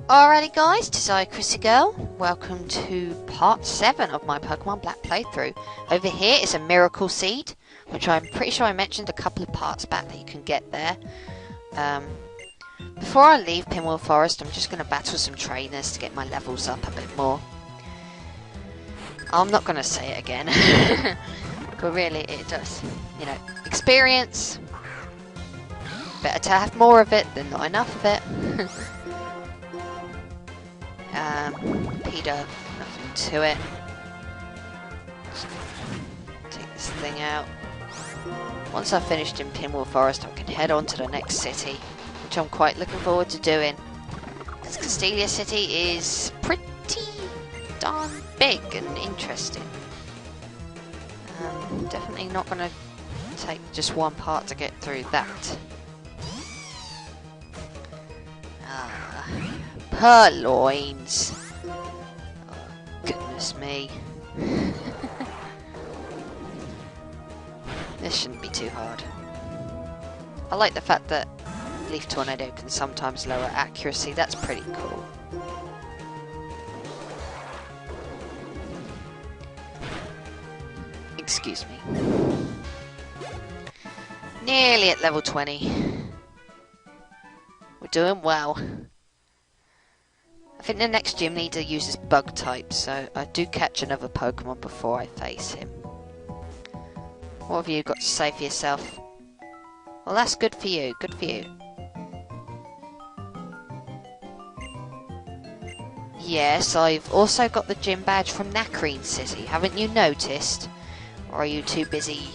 Alrighty guys, tis I, Chrissy Girl. Welcome to part 7 of my Pokemon Black playthrough. Over here is a Miracle Seed, which I'm pretty sure I mentioned a couple of parts back that you can get there. Before I leave Pinwheel Forest, I'm just going to battle some trainers to get my levels up a bit more. I'm not going to say it again, but really it does. You know, experience. Better to have more of it than not enough of it. Peter, nothing to it. Just take this thing out. Once I've finished in Pinwheel Forest, I can head on to the next city, which I'm quite looking forward to doing. Because Castelia City is pretty darn big and interesting. Definitely not going to take just one part to get through that. Purloins. Oh, goodness me. This shouldn't be too hard. I like the fact that Leaf Tornado can sometimes lower accuracy. That's pretty cool. Excuse me. Nearly at level 20. We're doing well. I think the next gym leader uses bug type, so I do catch another Pokemon before I face him. What have you got to say for yourself? Well, that's good for you. Good for you. Yes, I've also got the gym badge from Nakreen City. Haven't you noticed? Or are you too busy,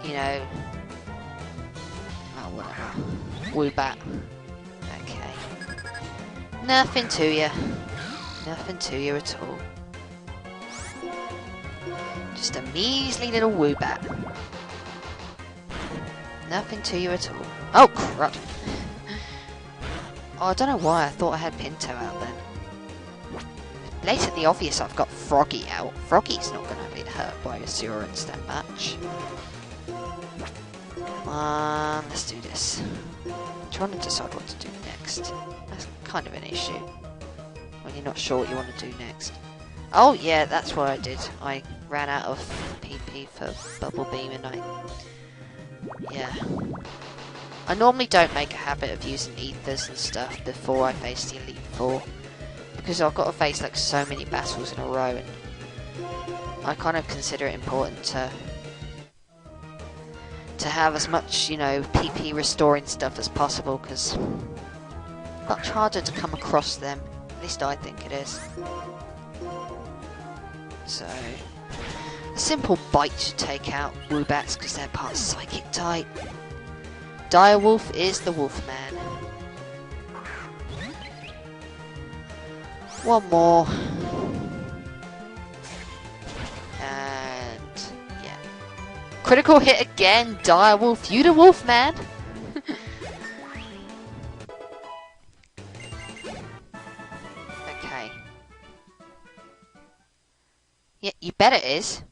you know... Oh, whatever. Woobat. Nothing to you. Nothing to you at all. Just a measly little Woobat. Nothing to you at all. Oh, crud. Oh, I don't know why I thought I had Pinto out then. Blatantly obvious I've got Froggy out. Froggy's not going to get hurt by Assurance that much. Come on, let's do this. I'm trying to decide what to do next. That's kind of an issue when you're not sure what you want to do next. Oh yeah, that's what I did. I ran out of PP for Bubble Beam and yeah. I normally don't make a habit of using ethers and stuff before I face the Elite Four, because I've got to face like so many battles in a row, and I kind of consider it important to have as much, you know, PP restoring stuff as possible, because much harder to come across them. At least I think it is. So, a simple bite should take out Woobats because they're part Psychic type. Direwolf is the Wolfman. One more. And, yeah. Critical hit again, Direwolf. You the Wolfman? Yeah, you bet it is.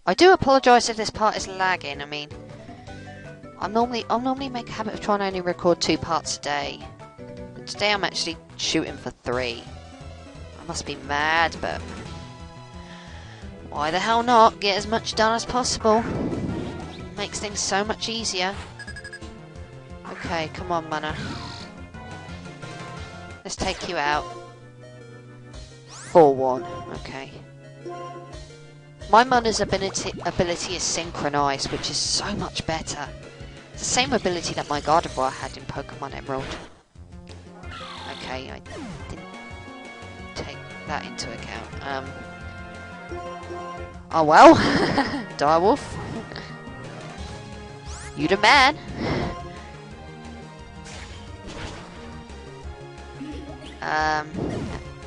I do apologise if this part is lagging. I mean, I'll normally make a habit of trying to only record 2 parts a day. And today I'm actually shooting for 3. I must be mad, but why the hell not? Get as much done as possible. Makes things so much easier. Okay, come on, Mana. Let's take you out. 4-1. Okay. My Mana's ability is Synchronize, which is so much better. It's the same ability that my Gardevoir had in Pokemon Emerald. Okay, I didn't take that into account. Oh well. Direwolf. You the man.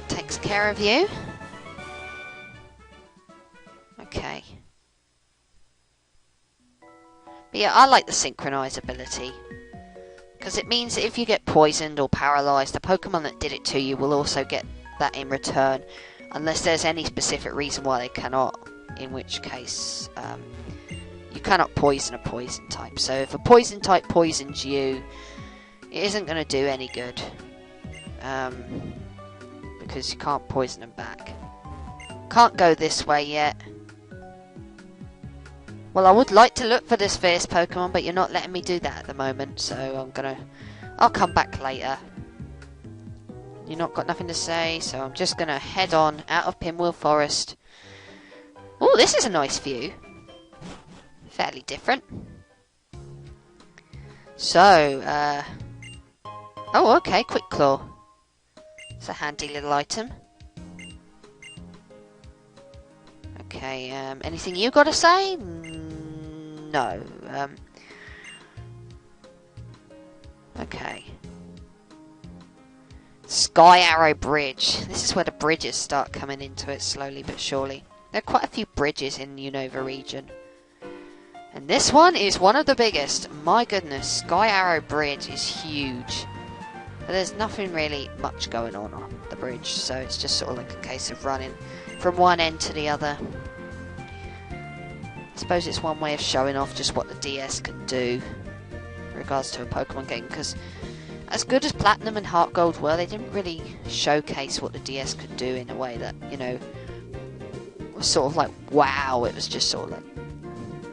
Takes care of you. Okay. But yeah, I like the Synchronize ability, because it means that if you get poisoned or paralysed, the Pokemon that did it to you will also get that in return, unless there's any specific reason why they cannot, in which case you cannot poison a poison type. So if a poison type poisons you, it isn't going to do any good. because you can't poison them back. Can't go this way yet. Well, I would like to look for this fierce Pokemon, but you're not letting me do that at the moment, so I'll come back later. You've not got nothing to say, so I'm just gonna head on out of Pinwheel Forest. Oh, this is a nice view. Fairly different. So, oh, okay, Quick Claw. It's a handy little item. Okay, anything you got to say? No. Okay. Sky Arrow Bridge. This is where the bridges start coming into it slowly but surely. There are quite a few bridges in Unova region. And this one is one of the biggest. My goodness, Sky Arrow Bridge is huge. But there's nothing really much going on the bridge, so it's just sort of like a case of running from one end to the other. I suppose it's one way of showing off just what the DS can do in regards to a Pokemon game, because as good as Platinum and Heart Gold were, they didn't really showcase what the DS could do in a way that, you know, was sort of like, wow. It was just sort of like,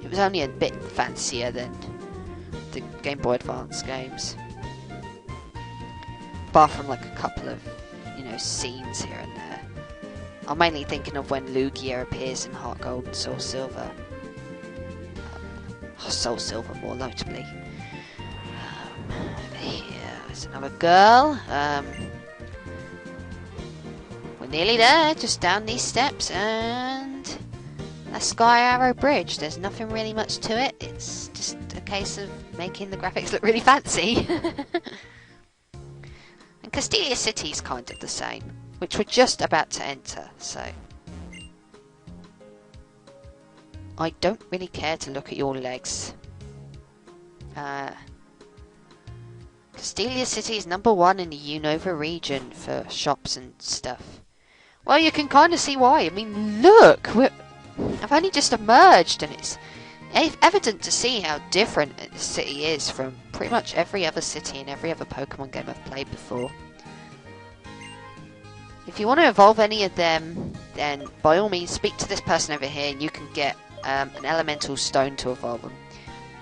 it was only a bit fancier than the Game Boy Advance games. Apart from like a couple of, you know, scenes here and there. I'm mainly thinking of when Lugia appears in Heart Gold and Soul Silver. Soul Silver more notably. Over here is another girl. We're nearly there, just down these steps, and a Sky Arrow Bridge. There's nothing really much to it. It's just a case of making the graphics look really fancy. And Castelia City is kind of the same, which we're just about to enter, so I don't really care to look at your legs. Castelia City is #1 in the Unova region for shops and stuff. Well, you can kind of see why. I mean, look! I've only just emerged, and it's evident to see how different this city is from pretty much every other city and every other Pokemon game I've played before. If you want to evolve any of them, then by all means speak to this person over here and you can get an elemental stone to evolve them.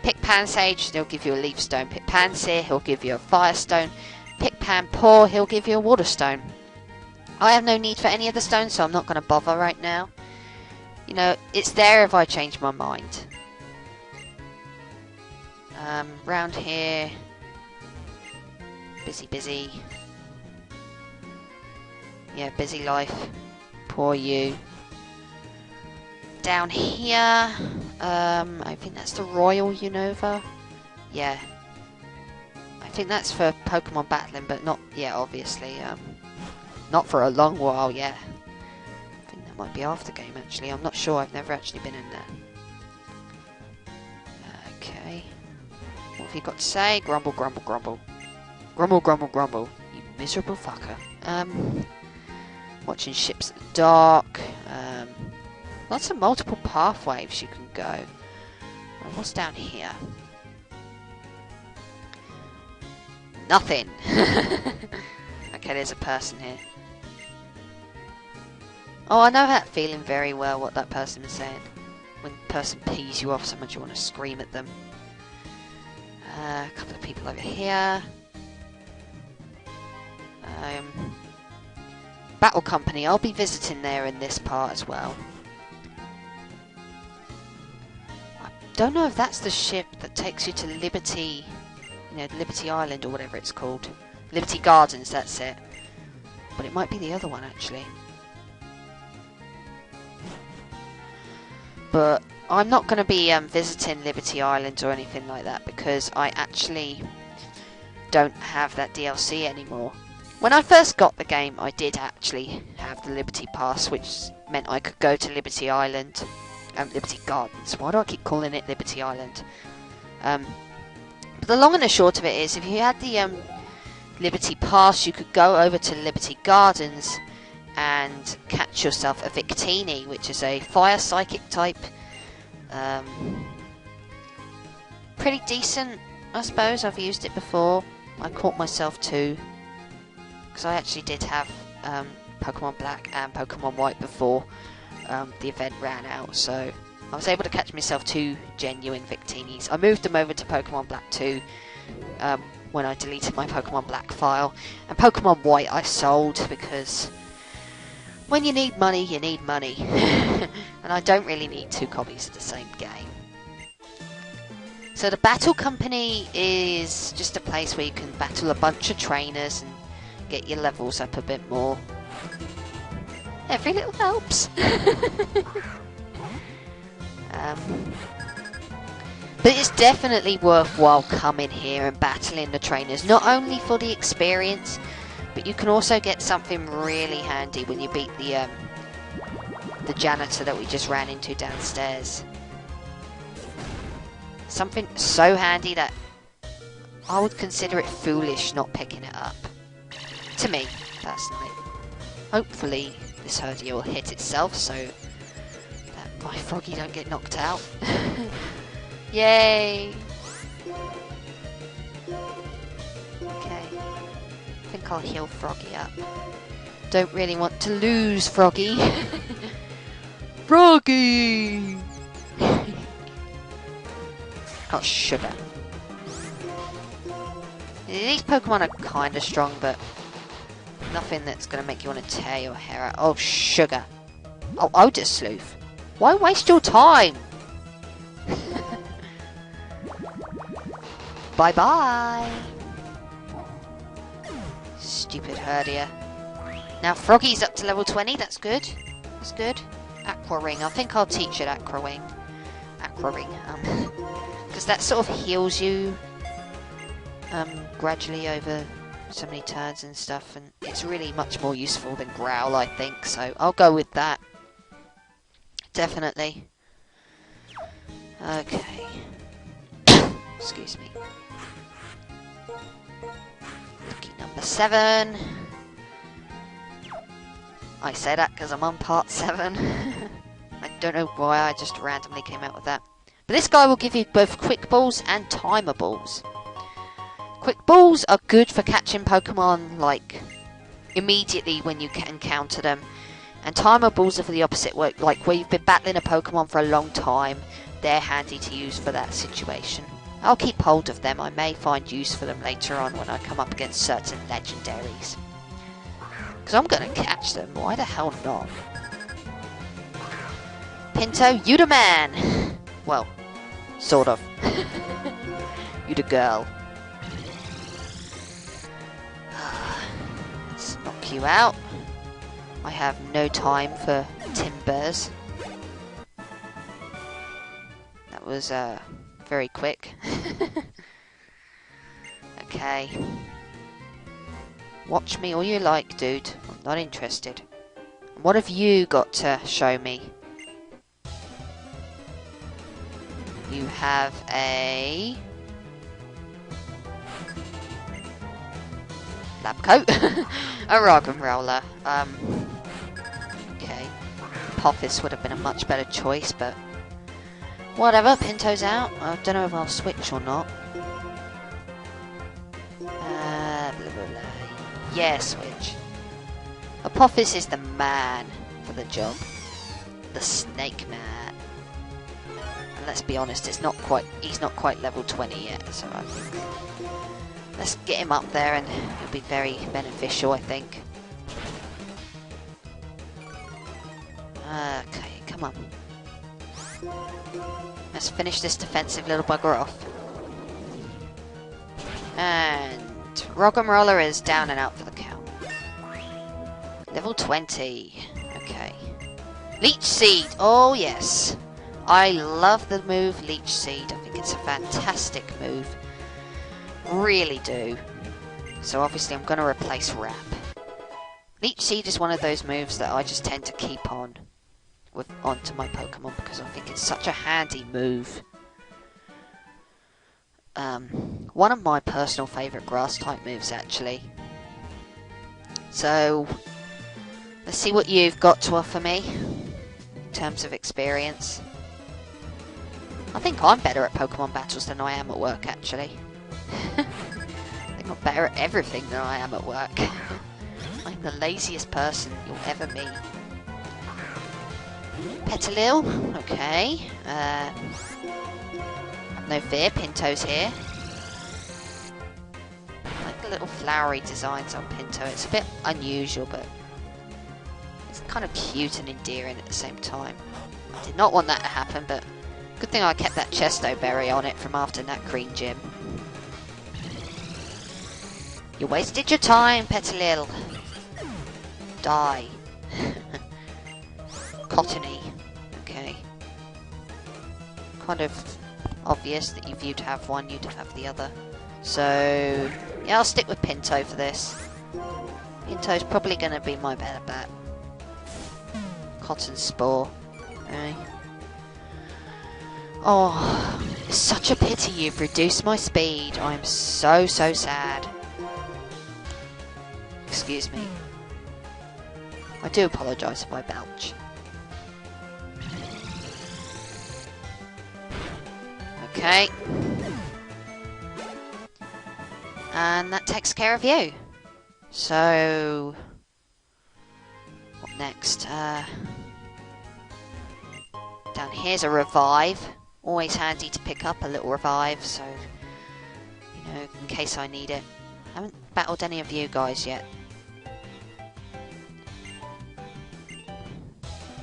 Pick Pansage, he'll give you a leaf stone. Pick Pansear, he'll give you a fire stone. Pick Panpour, he'll give you a water stone. I have no need for any of the stones, so I'm not going to bother right now. You know, it's there if I change my mind. Round here, busy. Yeah, busy life. Poor you. Down here, I think that's the Royal Unova. Yeah. I think that's for Pokemon battling, but not yet, obviously. Not for a long while, yeah. I think that might be after game, actually. I'm not sure. I've never actually been in there. Okay. What have you got to say? Grumble. Grumble. You miserable fucker. Watching ships at the dock. Lots of multiple pathways you can go. What's down here? Nothing. Okay, there's a person here. Oh, I know that feeling very well, what that person is saying. When the person pees you off so much you want to scream at them. A couple of people over here. Battle Company, I'll be visiting there in this part as well. I don't know if that's the ship that takes you to Liberty, you know, Liberty Island or whatever it's called. Liberty Gardens, that's it. But it might be the other one, actually. But I'm not going to be visiting Liberty Island or anything like that because I actually don't have that DLC anymore. When I first got the game, I did actually have the Liberty Pass, which meant I could go to Liberty Island, Liberty Gardens. Why do I keep calling it Liberty Island? But the long and the short of it is, if you had the Liberty Pass, you could go over to Liberty Gardens and catch yourself a Victini, which is a fire psychic type. Pretty decent, I suppose. I've used it before. I caught myself too. Because I actually did have Pokemon Black and Pokemon White before the event ran out, so I was able to catch myself 2 genuine Victinis. I moved them over to Pokemon Black 2 when I deleted my Pokemon Black file, and Pokemon White I sold because when you need money, you need money. And I don't really need 2 copies of the same game. So the Battle Company is just a place where you can battle a bunch of trainers and get your levels up a bit more. Every little helps. But it's definitely worthwhile coming here and battling the trainers, not only for the experience, but you can also get something really handy when you beat the janitor that we just ran into downstairs. Something so handy that I would consider it foolish not picking it up. To me, personally. Hopefully this Herdier will hit itself so that my Froggy don't get knocked out. Yay! Okay. I think I'll heal Froggy up. Don't really want to lose Froggy. Froggy! Oh, sugar. These Pokemon are kind of strong, but nothing that's going to make you want to tear your hair out. Oh, sugar. Oh, Odesleuth. Why waste your time? Bye-bye. Stupid Herdier. Now, Froggy's up to level 20. That's good. That's good. Aqua Ring. I think I'll teach it Aqua Ring. Aqua Ring. Because that sort of heals you gradually over so many turns and stuff, and it's really much more useful than Growl, I think, so I'll go with that. Definitely. Okay. Excuse me. Lucky number 7. I say that because I'm on part 7. I don't know why I just randomly came out with that. But this guy will give you both Quick Balls and Timer Balls. Quick Balls are good for catching Pokemon, like, immediately when you can encounter them. And Timer Balls are for the opposite, like where you've been battling a Pokemon for a long time. They're handy to use for that situation. I'll keep hold of them. I may find use for them later on when I come up against certain legendaries. Because I'm going to catch them. Why the hell not? Pinto, you the man! Well, sort of. You the girl. Let's knock you out. I have no time for timbers. That was very quick. Okay. Watch me all you like, dude. I'm not interested. What have you got to show me? You have a lab coat, a Roggenrola. Okay, Poffis would have been a much better choice, but whatever. Pinto's out. I don't know if I'll switch or not. Blah, blah, blah. Yeah, switch. A Poffis is the man for the job. The Snake Man. Let's be honest, he's not quite level 20 yet, so I think let's get him up there and it'll be very beneficial, I think. Okay, come on. Let's finish this defensive little bugger off. And Roggenrola is down and out for the count. Level 20. Okay. Leech Seed! Oh yes! I love the move Leech Seed. I think it's a fantastic move. Really do. So obviously I'm going to replace Wrap. Leech Seed is one of those moves that I just tend to keep onto my Pokemon because I think it's such a handy move. One of my personal favourite grass type moves actually. So let's see what you've got to offer me in terms of experience. I think I'm better at Pokemon battles than I am at work, actually. I think I'm better at everything than I am at work. I'm the laziest person you'll ever meet. Petalil, okay. Have no fear, Pinto's here. I like the little flowery designs on Pinto. It's a bit unusual, but it's kind of cute and endearing at the same time. I did not want that to happen, but good thing I kept that Chesto berry on it from after Nat Green Gym. You wasted your time, Petalil. Die. Cottony. Okay. Kind of obvious that if you'd have one, you'd have the other. So, yeah, I'll stick with Pinto for this. Pinto's probably going to be my better bet. Cotton Spore. Okay. Oh, it's such a pity you've reduced my speed. I'm so sad. Excuse me. I do apologise if I belch. Okay. And that takes care of you. So, what next? Down here's a revive. Always handy to pick up a little revive, so, you know, in case I need it. I haven't battled any of you guys yet.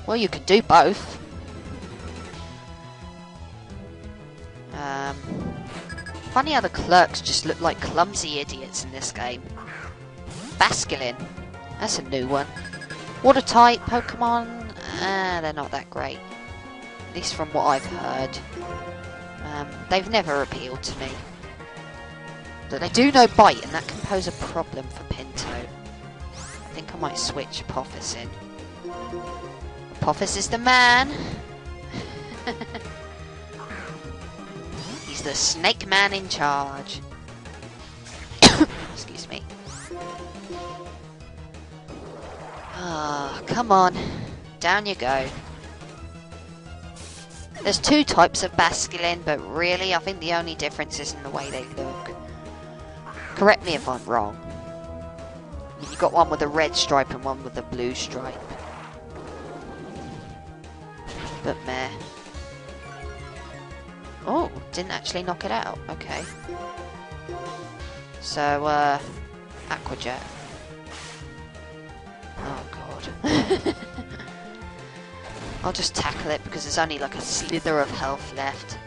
Well, you could do both. Funny how the clerks just look like clumsy idiots in this game. Basculin. That's a new one. Water type Pokemon, they're not that great. At least from what I've heard. They've never appealed to me. But they do know Bite, and that can pose a problem for Pinto. I think I might switch Apophis in. Apophis is the man! He's the snake man in charge. Excuse me. Ah, come on. Down you go. There's two types of Basculin, but really, I think the only difference is in the way they look. Correct me if I'm wrong. You've got one with a red stripe and one with a blue stripe. But meh. Oh, didn't actually knock it out. Okay. So, Aqua Jet. Oh, God. I'll just tackle it because there's only like a slither of health left.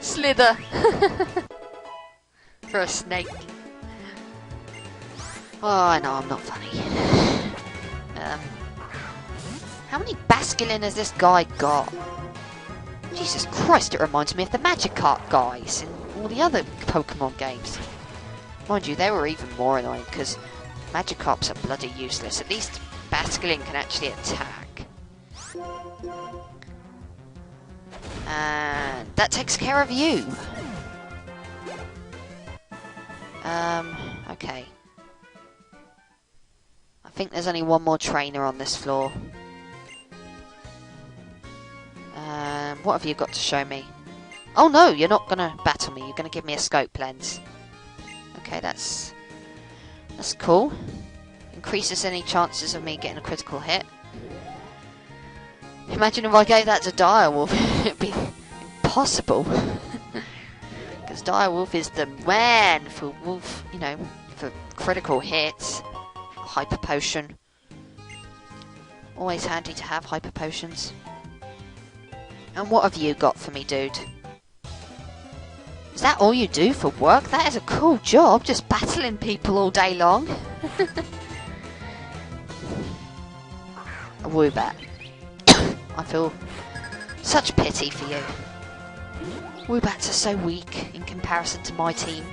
Slither! For a snake. Oh, I know, I'm not funny. How many Basculin has this guy got? Jesus Christ, it reminds me of the Magikarp guys in all the other Pokemon games. Mind you, they were even more annoying because Magikarps are bloody useless. At least Basculin can actually attack. And that takes care of you. Okay. I think there's only one more trainer on this floor. What have you got to show me? Oh no, you're not going to battle me. You're going to give me a scope lens. Okay, that's cool. Increases any chances of me getting a critical hit. Imagine if I gave that to Direwolf. It'd be impossible. Because Direwolf is the man for wolf, you know, for critical hits. Hyper Potion. Always handy to have Hyper Potions. And what have you got for me, dude? Is that all you do for work? That is a cool job, just battling people all day long. A Woobat. I feel such pity for you. Woobats are so weak in comparison to my team,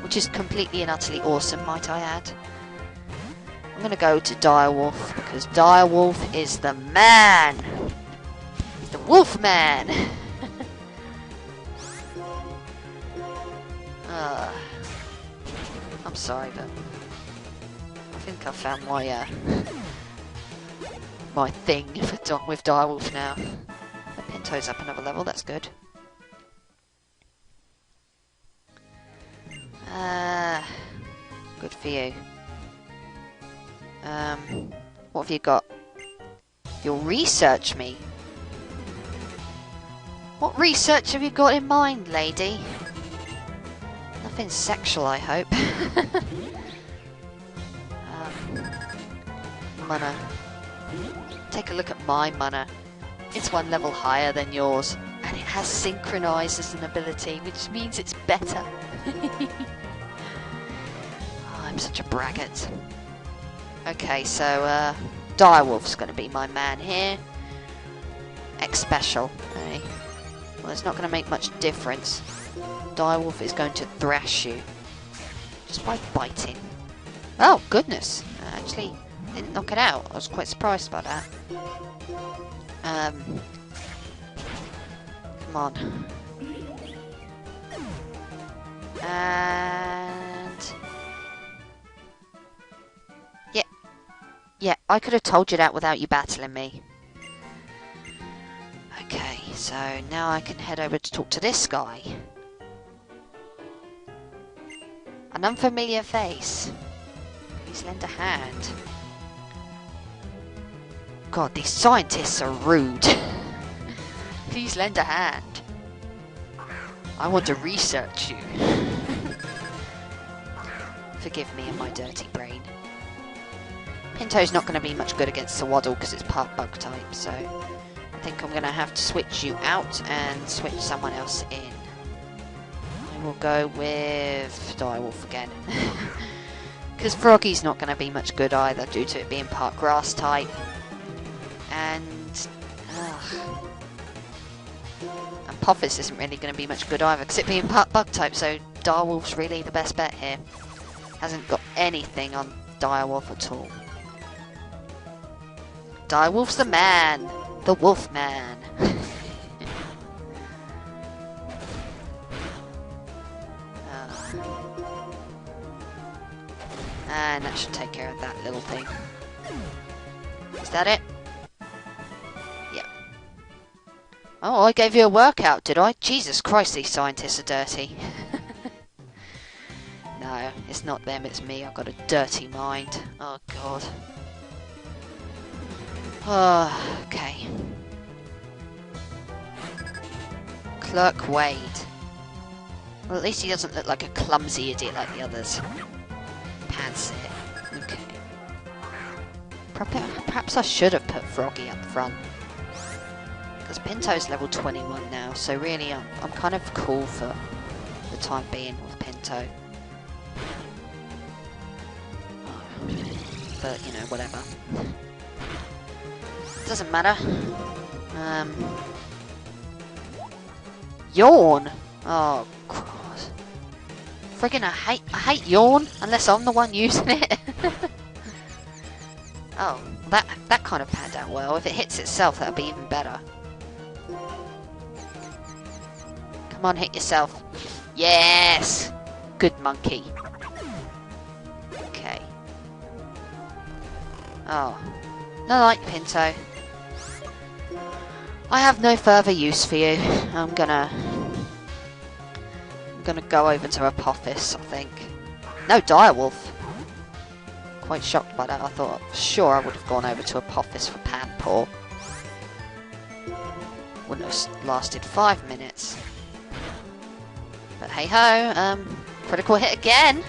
which is completely and utterly awesome, might I add. I'm going to go to Direwolf, because Direwolf is the man! He's the Wolfman! I'm sorry, but I think I found my my thing with Direwolf now. The Pinto's up another level, that's good. Good for you. What have you got? You'll research me. What research have you got in mind, lady? Nothing sexual, I hope. Mana. Take a look at my mana. It's one level higher than yours, and it has synchronized as an ability, which means it's better. Oh, I'm such a braggart. Okay, so Direwolf's going to be my man here. X special. Okay. Well, it's not going to make much difference. Direwolf is going to thrash you just by biting. Oh goodness! Actually, didn't knock it out. I was quite surprised by that. Come on. And yeah, I could have told you that without you battling me. Okay, so now I can head over to talk to this guy. An unfamiliar face. Please lend a hand. God, these scientists are rude. Please lend a hand. I want to research you. Forgive me and my dirty brain. Pinto's not going to be much good against the Waddle because it's part bug type, so I think I'm going to have to switch you out and switch someone else in. I will go with Direwolf again. Because Froggy's not going to be much good either due to it being part grass type. And Poffis isn't really going to be much good either because it being part bug type, so Direwolf's really the best bet here. Hasn't got anything on Direwolf at all. Direwolf's the man! The Wolfman! And that should take care of that little thing. Is that it? Yep. Oh, I gave you a workout, did I? Jesus Christ, these scientists are dirty. No, it's not them, it's me. I've got a dirty mind. Oh, God. Oh, okay. Clerk Wade. Well, at least he doesn't look like a clumsy idiot like the others. Pants it. Okay. Perhaps I should have put Froggy up front. Because Pinto's level 21 now, so really I'm kind of cool for the time being with Pinto. But, you know, whatever. Doesn't matter. Yawn! Oh, God. Friggin' I hate Yawn, unless I'm the one using it. Oh, that kind of panned out well. If it hits itself, that'll be even better. Come on, hit yourself. Yes! Good monkey. Okay. Oh. No like Pinto. I have no further use for you. I'm gonna go over to Apophis, I think. No, Direwolf. Quite shocked by that. I thought, sure, I would have gone over to Apophis for Panpaw. Wouldn't have lasted 5 minutes. But hey ho, critical hit again.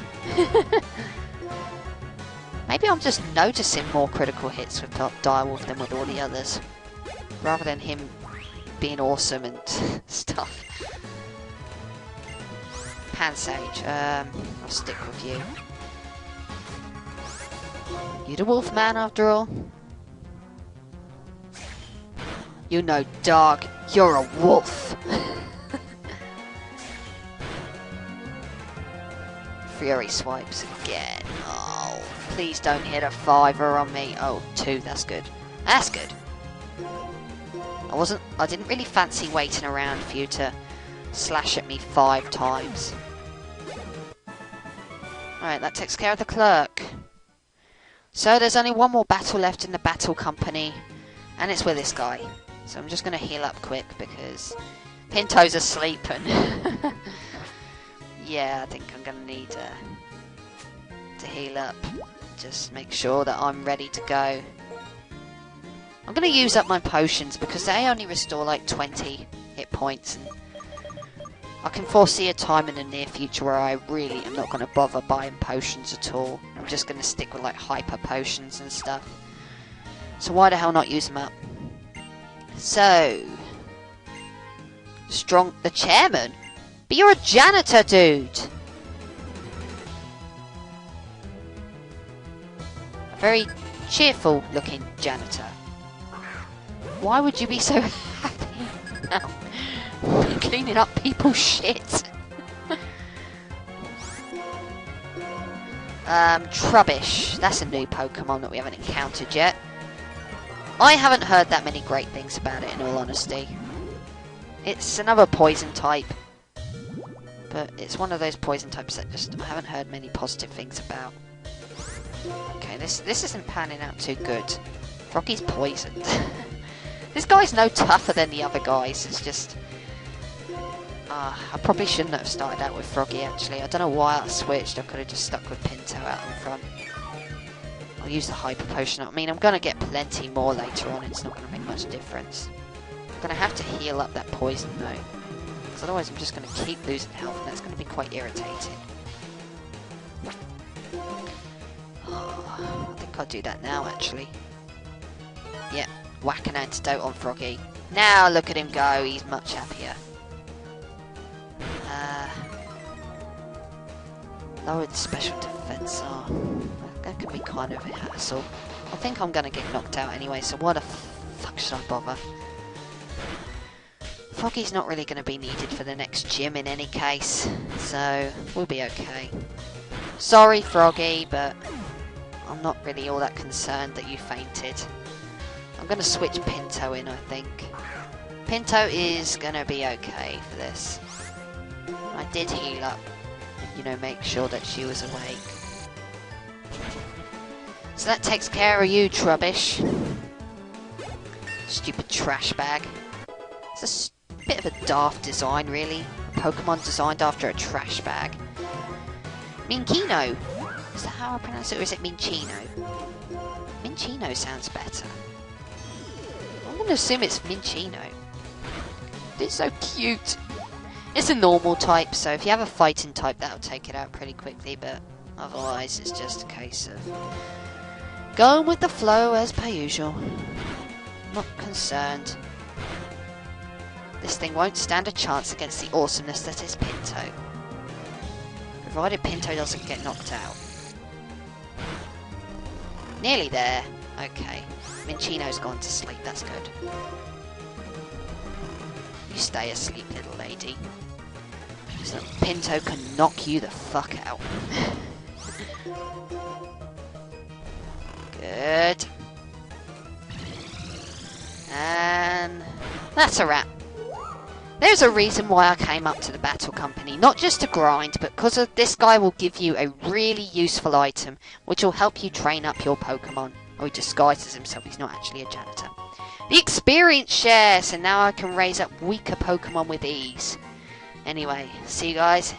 Maybe I'm just noticing more critical hits with Direwolf than with all the others, rather than him being awesome and stuff. Pansage, I'll stick with you. You the Wolfman after all? You know, dog, you're a wolf. Fury swipes again. Oh, please don't hit a 5er on me. Oh, 2, that's good. That's good. I didn't really fancy waiting around for you to slash at me 5 times. Alright, that takes care of the clerk. So there's only one more battle left in the battle company, and it's with this guy. So I'm just going to heal up quick because Pinto's asleep and yeah, I think I'm going to need to heal up. just make sure that I'm ready to go. I'm going to use up my potions because they only restore like 20 hit points. And I can foresee a time in the near future where I really am not going to bother buying potions at all. I'm just going to stick with like hyper potions and stuff. So why the hell not use them up? So, the chairman? But you're a janitor, dude! A very cheerful looking janitor. Why would you be so happy now? Cleaning up people's shit. Trubbish. That's a new Pokemon that we haven't encountered yet. I haven't heard that many great things about it, in all honesty. It's another poison type. But it's one of those poison types that I haven't heard many positive things about. Okay, this isn't panning out too good. Froggy's poisoned. This guy's no tougher than the other guys. It's just... I probably shouldn't have started out with Froggy, actually. I don't know why I switched. I could have just stuck with Pinto out in front. I'll use the Hyper Potion. I mean, I'm going to get plenty more later on. It's not going to make much difference. I'm going to have to heal up that poison, though. Because otherwise I'm just going to keep losing health, and that's going to be quite irritating. I think I'll do that now, actually. Yep, whack an antidote on Froggy. Now look at him go. He's much happier. Lowered special defense. That can be kind of a hassle. I think I'm going to get knocked out anyway, so why the fuck should I bother? Froggy's not really going to be needed for the next gym in any case, so we'll be okay. Sorry, Froggy, but I'm not really all that concerned that you fainted. I'm going to switch Pinto in, I think. Pinto is going to be okay for this. I did heal up, and, you know, make sure that she was awake. So that takes care of you, Trubbish. Stupid trash bag. It's a bit of a daft design, really. A Pokemon designed after a trash bag. Minchino. Is that how I pronounce it, or is it Minchino? Minchino sounds better. I'm going to assume it's Minchino. It's so cute. It's a normal type, so if you have a fighting type, that'll take it out pretty quickly, but otherwise it's just a case of going with the flow as per usual. Not concerned. This thing won't stand a chance against the awesomeness that is Pinto. Provided Pinto doesn't get knocked out. Nearly there. Okay. Minchino's gone to sleep, that's good. You stay asleep, little lady. So Pinto can knock you the fuck out. Good. And that's a wrap. There's a reason why I came up to the Battle Company. Not just to grind, but because of this guy will give you a really useful item, which will help you train up your Pokemon. Or he disguises himself, he's not actually a janitor. The experience share, so now I can raise up weaker Pokemon with ease. Anyway, see you guys